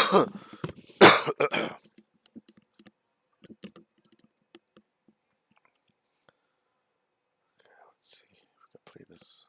see if we can play this.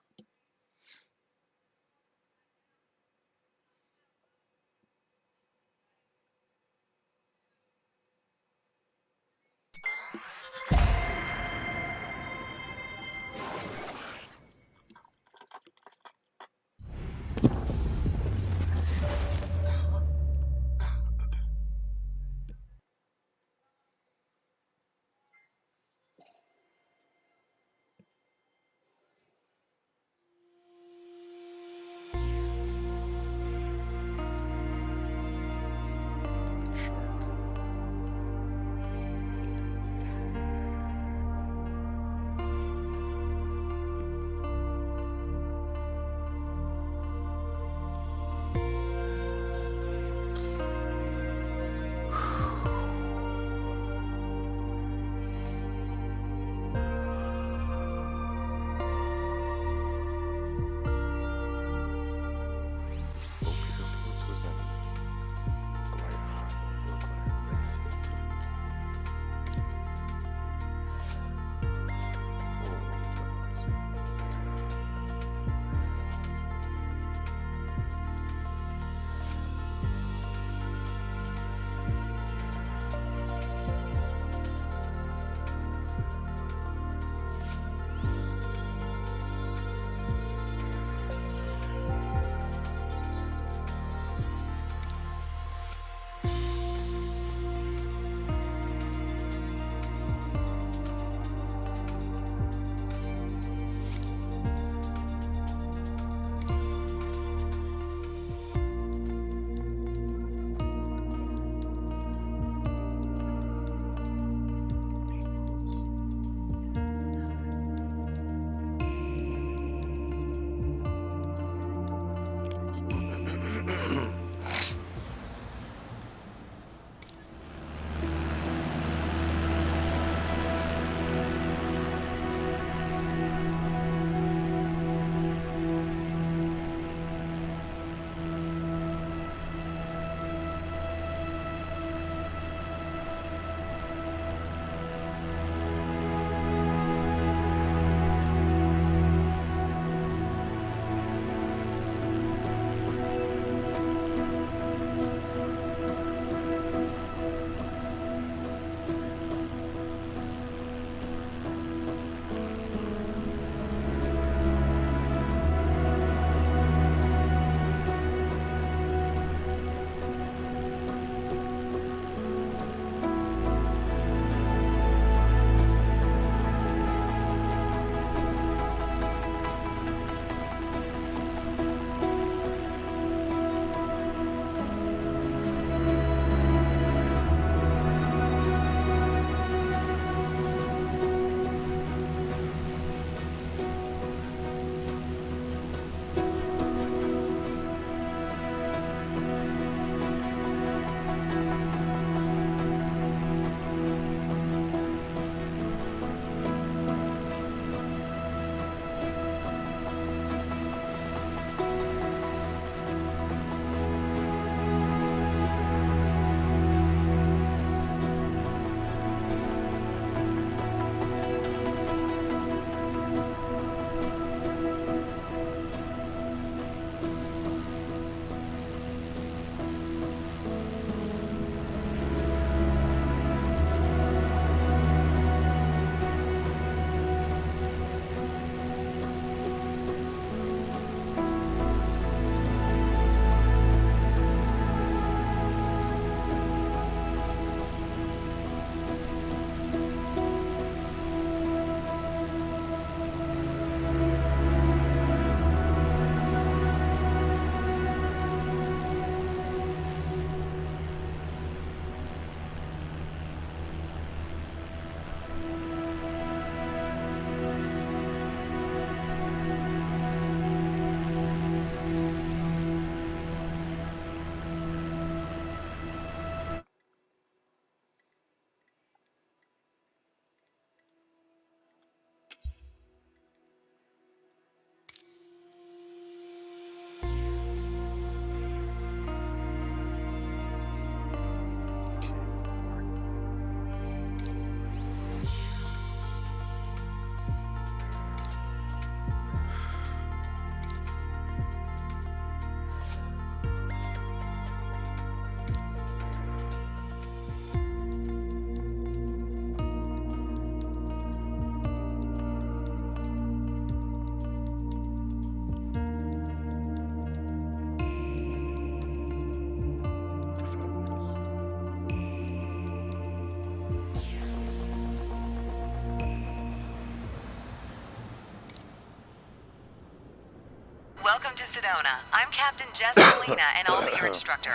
Welcome to Sedona. I'm Captain Jess Molina, and I'll be your instructor.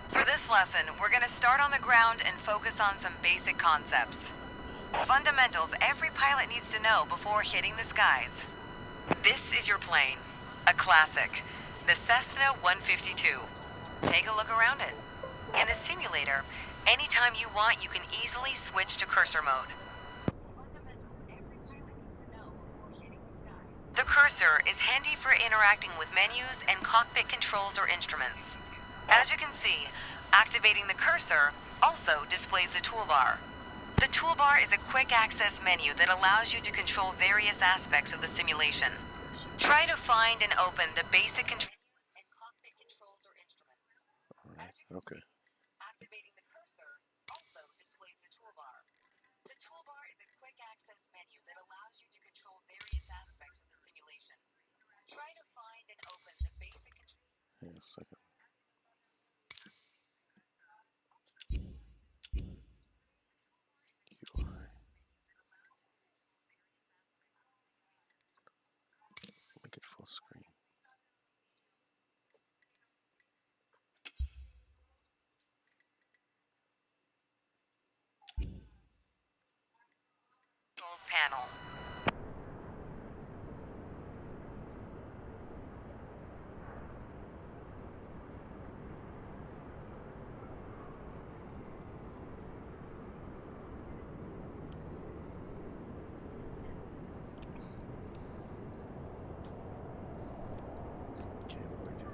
For this lesson, we're going to start on the ground and focus on some basic concepts. Fundamentals every pilot needs to know before hitting the skies. This is your plane. A classic. The Cessna 152. Take a look around it. In a simulator, anytime you want, you can easily switch to cursor mode. The cursor is handy for interacting with menus and cockpit controls or instruments. As you can see, activating the cursor also displays the toolbar. The toolbar is a quick access menu that allows you to control various aspects of the simulation. Try to find and open the basic controls and cockpit controls or instruments. Okay. Activating the cursor also displays the toolbar. The toolbar is a quick access menu that allows you to control various aspects of the simulation. Try to find and open the basic controls. Hang on a second. UI. Make it full screen. Controls panel. Okay, what do I do?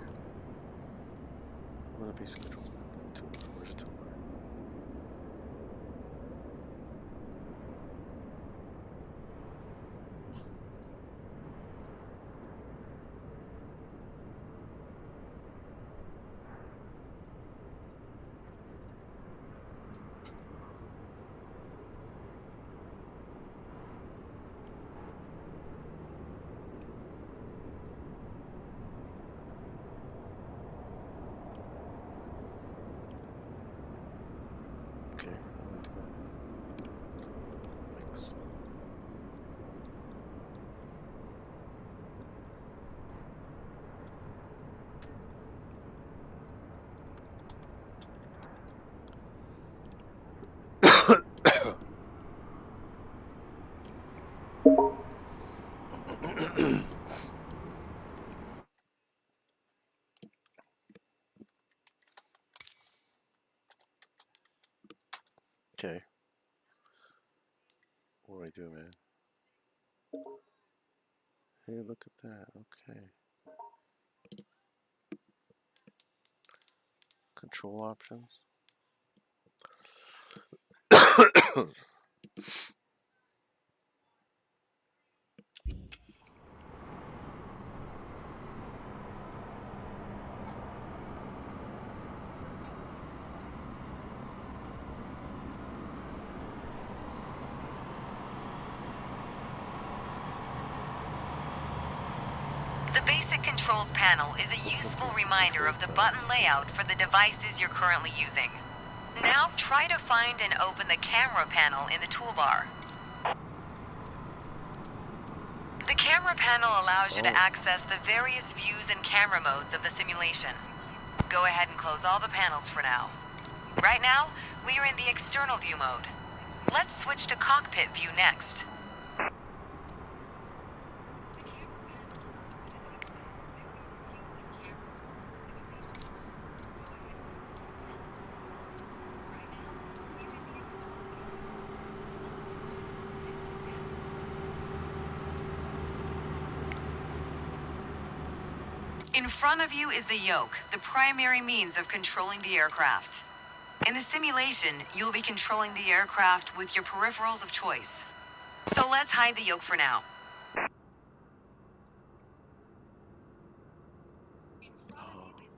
What are the basic controls? Toolbar. Where's the toolbar? Okay, I'm gonna do that. Thanks. Okay. What do I do, man? Hey, look at that. Okay. Control options. The basic controls panel is a useful reminder of the button layout for the devices you're currently using. Now try to find and open the camera panel in the toolbar. The camera panel allows you to access the various views and camera modes of the simulation. Go ahead and close all the panels for now. Right now, we are in the external view mode. Let's switch to cockpit view next. In front of you is the yoke, the primary means of controlling the aircraft. In the simulation, you'll be controlling the aircraft with your peripherals of choice. So let's hide the yoke for now.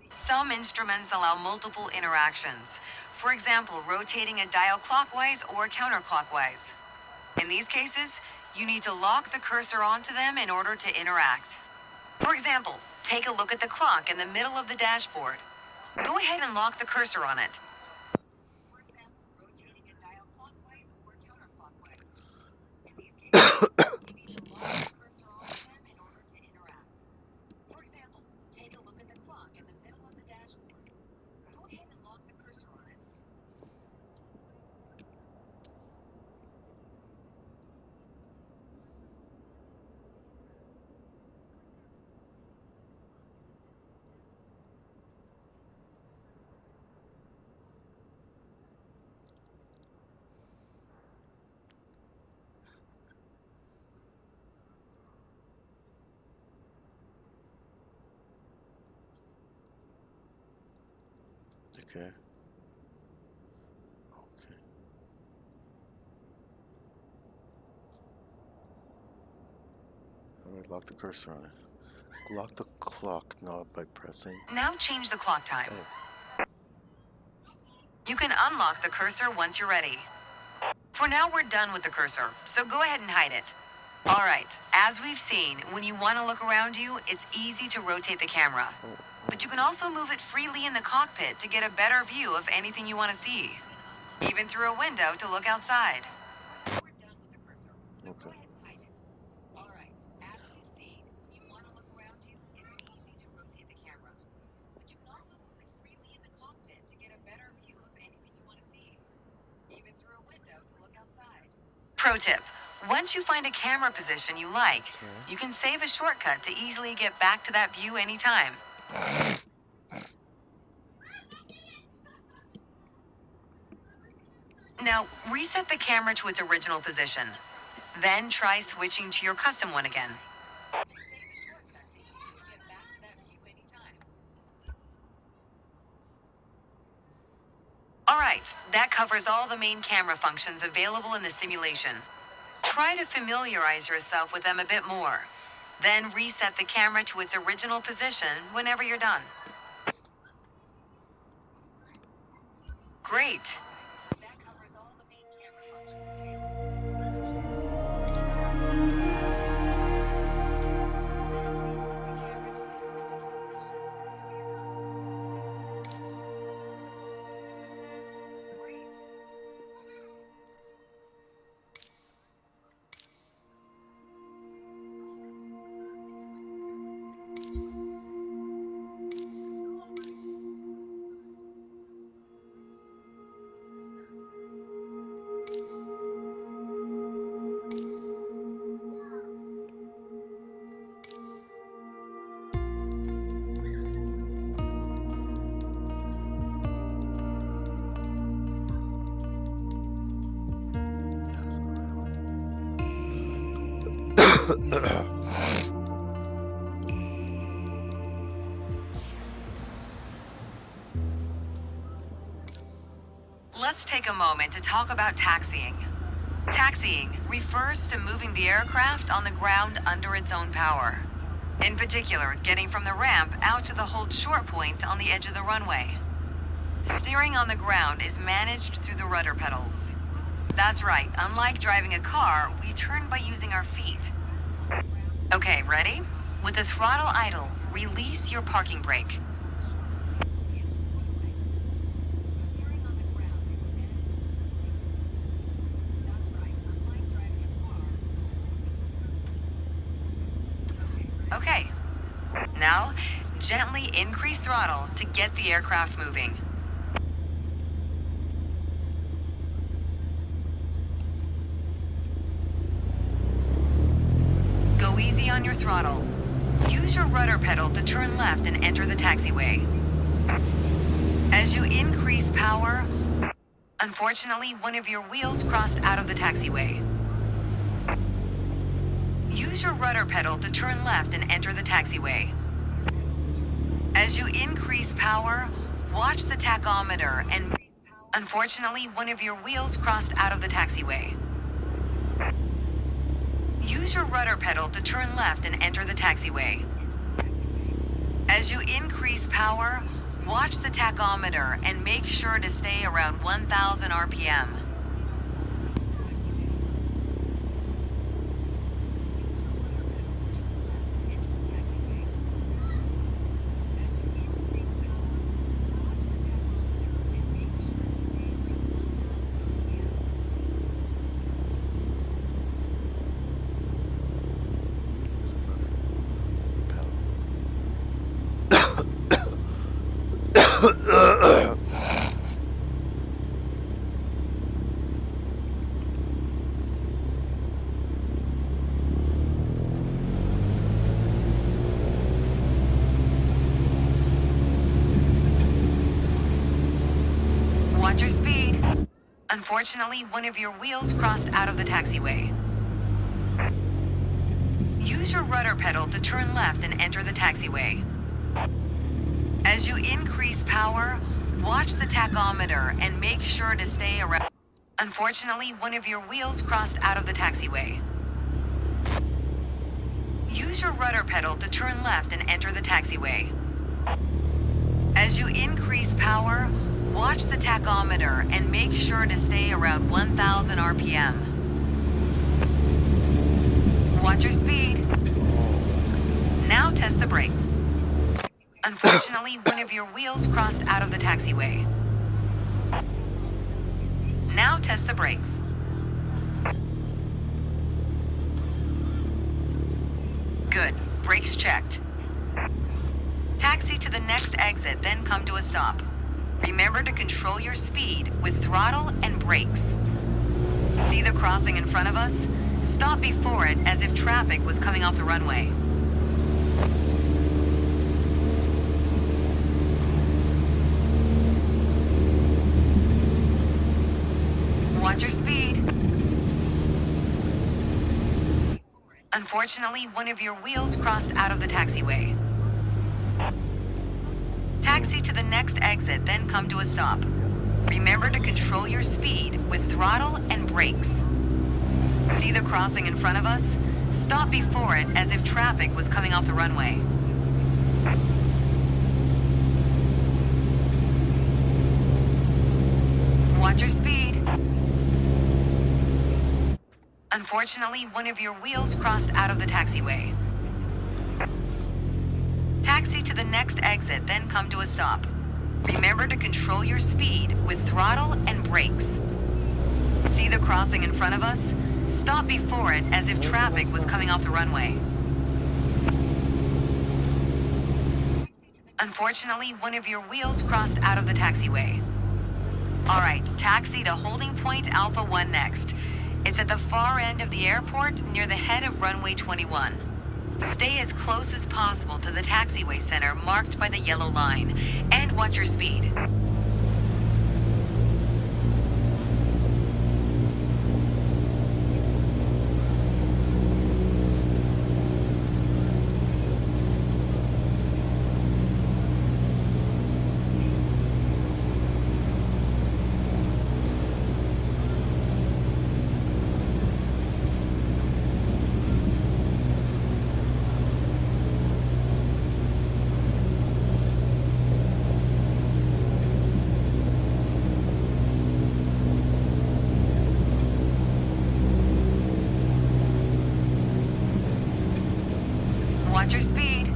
Some instruments allow multiple interactions. For example, rotating a dial clockwise or counterclockwise. In these cases, you need to lock the cursor onto them in order to interact. For example, take a look at the clock in the middle of the dashboard. Go ahead and lock the cursor on it. For example, rotating a dial clockwise or counterclockwise. In these cases, you need to lock the cursor onto them in order to interact. Okay. Okay. Alright, lock the cursor on it. Lock the clock knob by pressing. Now change the clock time. Oh. You can unlock the cursor once you're ready. For now, we're done with the cursor, so go ahead and hide it. All right, as we've seen, when you want to look around you, it's easy to rotate the camera. But you can also move it freely in the cockpit to get a better view of anything you want to see. Even through a window to look outside. We're done with the cursor, so go ahead and hide it. All right, as we've seen, when you want to look around you, it's easy to rotate the camera. But you can also move it freely in the cockpit to get a better view of anything you want to see. Even through a window to look outside. Pro tip. Once you find a camera position you like, you can save a shortcut to easily get back to that view anytime. Now, reset the camera to its original position. Then try switching to your custom one again. Alright, that covers all the main camera functions available in the simulation. Try to familiarize yourself with them a bit more. Then reset the camera to its original position whenever you're done. Great. That covers all the main camera functions available in the simulation. Reset the camera to its original position whenever you're done. Great. Let's take a moment to talk about taxiing. Taxiing refers to moving the aircraft on the ground under its own power. In particular, getting from the ramp out to the hold short point on the edge of the runway. Steering on the ground is managed through the rudder pedals. That's right, unlike driving a car, we turn by using our feet. Okay, ready? With the throttle idle, release your parking brake. Okay. Now, gently increase throttle to get the aircraft moving. Go easy on your throttle. Use your rudder pedal to turn left and enter the taxiway. As you increase power, unfortunately, one of your wheels crossed out of the taxiway. Use your rudder pedal to turn left and enter the taxiway. As you increase power, watch the tachometer and... Unfortunately, one of your wheels crossed out of the taxiway. Use your rudder pedal to turn left and enter the taxiway. As you increase power, watch the tachometer and make sure to stay around 1,000 RPM. Watch your speed. Unfortunately, one of your wheels crossed out of the taxiway. Use your rudder pedal to turn left and enter the taxiway. As you increase power, Watch the tachometer and make sure to stay around. Unfortunately, one of your wheels crossed out of the taxiway. Use your rudder pedal to turn left and enter the taxiway. As you increase power, watch the tachometer and make sure to stay around 1,000 RPM. Watch your speed. Now test the brakes. Unfortunately, one of your wheels crossed out of the taxiway. Now test the brakes. Good. Brakes checked. Taxi to the next exit, then come to a stop. Remember to control your speed with throttle and brakes. See the crossing in front of us? Stop before it as if traffic was coming off the runway. Watch your speed. Unfortunately, one of your wheels crossed out of the taxiway. Taxi to the next exit, then come to a stop. Remember to control your speed with throttle and brakes. See the crossing in front of us? Stop before it as if traffic was coming off the runway. Watch your speed. Unfortunately, one of your wheels crossed out of the taxiway. Taxi to the next exit, then come to a stop. Remember to control your speed with throttle and brakes. See the crossing in front of us? Stop before it as if traffic was coming off the runway. Unfortunately, one of your wheels crossed out of the taxiway. All right, taxi to holding point Alpha 1 next. It's at the far end of the airport near the head of runway 21. Stay as close as possible to the taxiway center marked by the yellow line, and watch your speed. Watch your speed.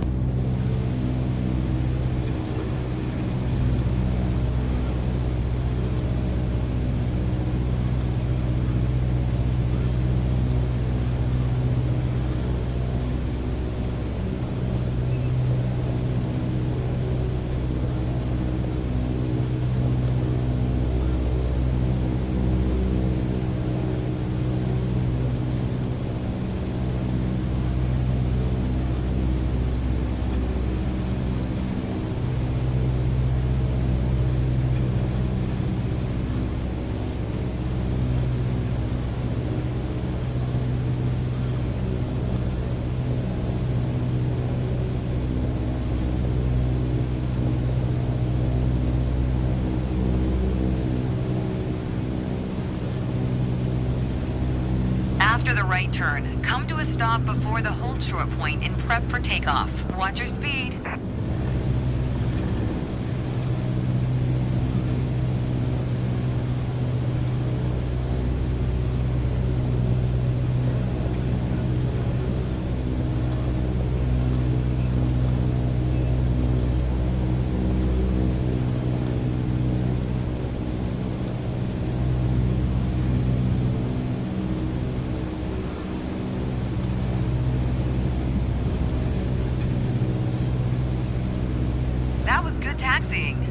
After the right turn, come to a stop before the hold short point and prep for takeoff. Watch your speed. That was good taxiing.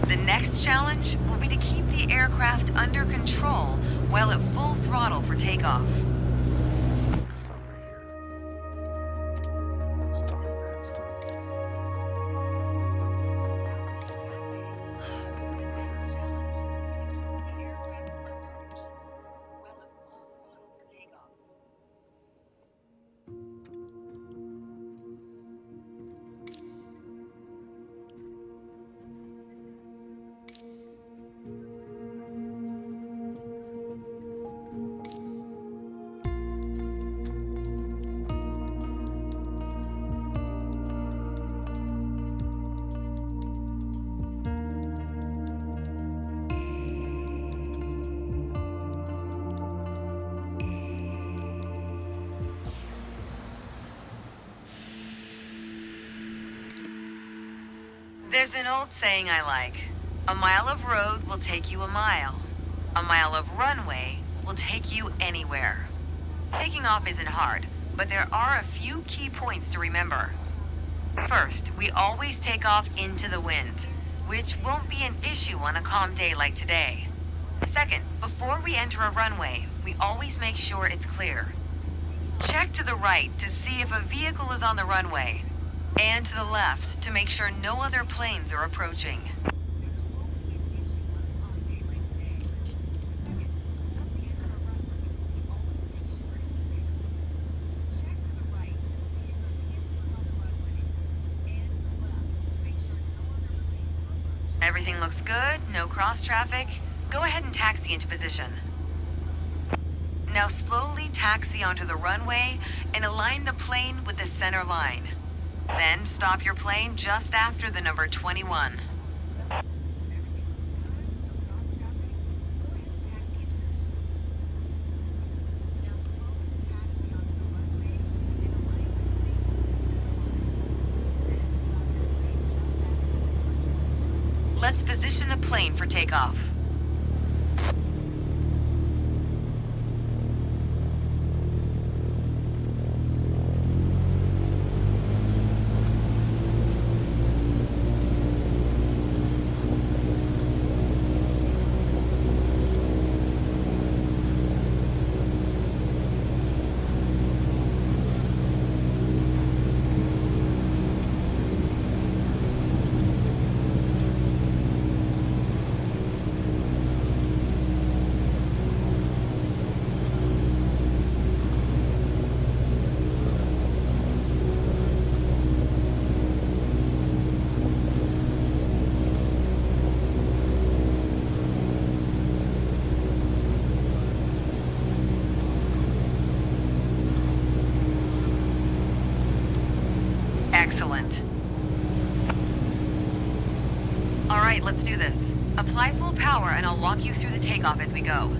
The next challenge will be to keep the aircraft under control while at full throttle for takeoff. Stop right here. Stop, man, stop. There's an old saying I like. A mile of road will take you a mile. A mile of runway will take you anywhere. Taking off isn't hard, but there are a few key points to remember. First, we always take off into the wind, which won't be an issue on a calm day like today. Second, before we enter a runway, we always make sure it's clear. Check to the right to see if a vehicle is on the runway, and to the left to make sure no other planes are approaching. Everything looks good, no cross traffic. Go ahead and taxi into position. Now slowly taxi onto the runway and align the plane with the center line. Then stop your plane just after the number 21. Let's position the plane for takeoff. Excellent. All right, let's do this. Apply full power and I'll walk you through the takeoff as we go.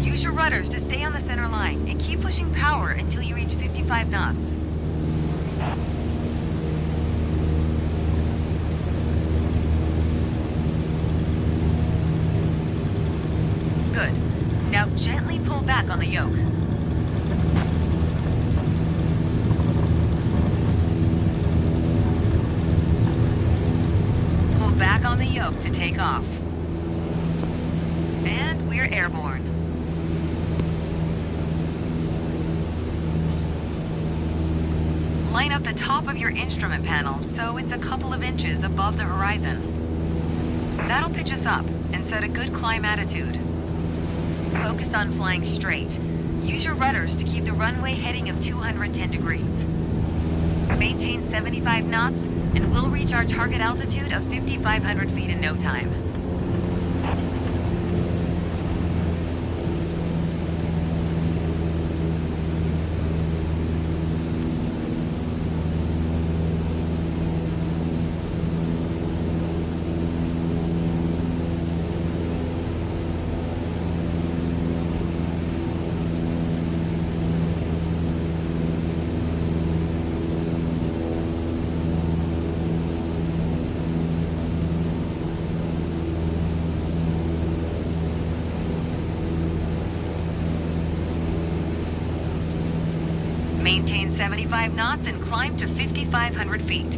Use your rudders to stay on the center line and keep pushing power until you reach 55 knots. Good. Now gently pull back on the yoke. Pull back on the yoke to take off. And we're airborne. Line up the top of your instrument panel so it's a couple of inches above the horizon. That'll pitch us up and set a good climb attitude. Focus on flying straight. Use your rudders to keep the runway heading of 210 degrees. Maintain 75 knots, and we'll reach our target altitude of 5,500 feet in no time. Maintain 75 knots and climb to 5,500 feet.